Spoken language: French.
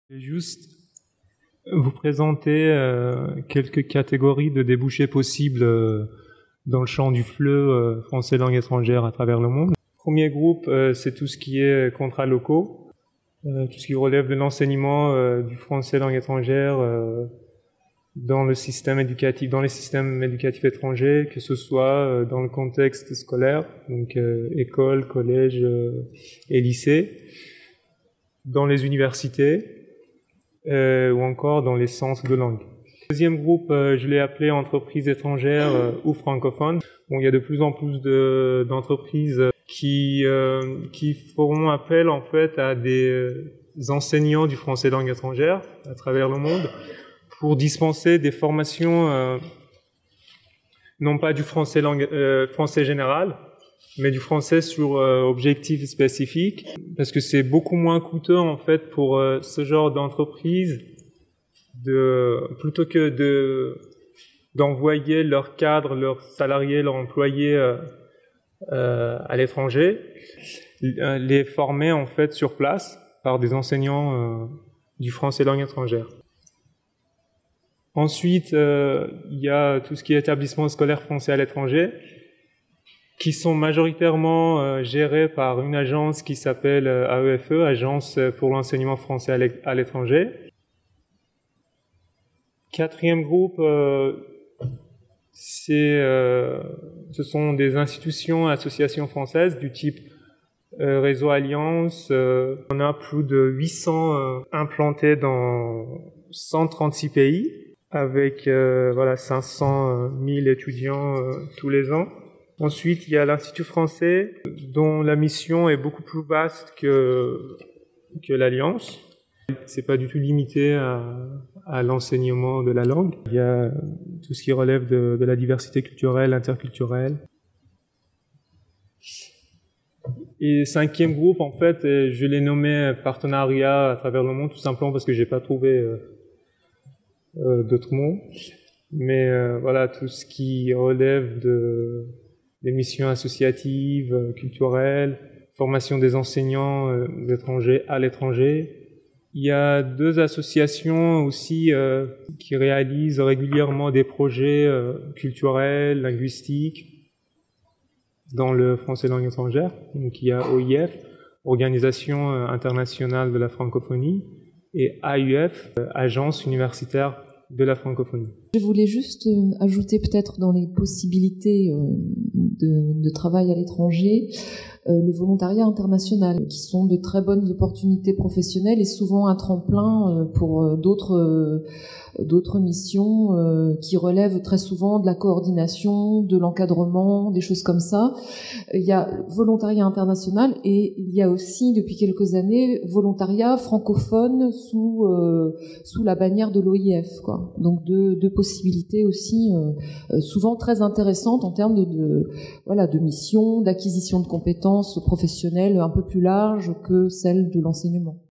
Je vais juste vous présenter quelques catégories de débouchés possibles dans le champ du FLE français langue étrangère à travers le monde. Le premier groupe, c'est tout ce qui est contrats locaux, tout ce qui relève de l'enseignement du français langue étrangère dans le système éducatif, dans les systèmes éducatifs étrangers, que ce soit dans le contexte scolaire, donc école, collège et lycée, dans les universités ou encore dans les centres de langue. Le deuxième groupe, je l'ai appelé entreprises étrangères ou francophones. Bon, il y a de plus en plus d'entreprises qui feront appel en fait à des enseignants du français langue étrangère à travers le monde pour dispenser des formations non pas du français français général, mais du français sur objectifs spécifiques, parce que c'est beaucoup moins coûteux en fait pour ce genre d'entreprise plutôt que d'envoyer leurs cadres, leurs salariés, leurs employés à l'étranger, les former en fait sur place par des enseignants du français langue étrangère. Ensuite, il y a tout ce qui est établissement scolaire français à l'étranger, qui sont majoritairement gérés par une agence qui s'appelle AEFE, Agence pour l'enseignement français à l'étranger. Quatrième groupe, ce sont des institutions, associations françaises du type Réseau Alliance. On a plus de 800 implantés dans 136 pays, avec 500 000 étudiants tous les ans. Ensuite, il y a l'Institut français, dont la mission est beaucoup plus vaste que l'Alliance. C'est pas du tout limité à l'enseignement de la langue. Il y a tout ce qui relève de la diversité culturelle, interculturelle. Et cinquième groupe, en fait, je l'ai nommé partenariat à travers le monde, tout simplement parce que j'ai pas trouvé d'autres mots. Mais tout ce qui relève des missions associatives, culturelles, formation des enseignants étrangers à l'étranger. Il y a 2 associations aussi qui réalisent régulièrement des projets culturels, linguistiques dans le français langue étrangère. Donc il y a OIF, Organisation internationale de la francophonie, et AUF, Agence universitaire de la francophonie. Je voulais juste ajouter peut-être dans les possibilités de travail à l'étranger le volontariat international, qui sont de très bonnes opportunités professionnelles et souvent un tremplin pour d'autres missions qui relèvent très souvent de la coordination, de l'encadrement, des choses comme ça. Il y a volontariat international et il y a aussi depuis quelques années volontariat francophone sous la bannière de l'OIF, quoi. Donc deux possibilités aussi souvent très intéressantes en termes de mission, d'acquisition de compétences professionnelles un peu plus larges que celles de l'enseignement.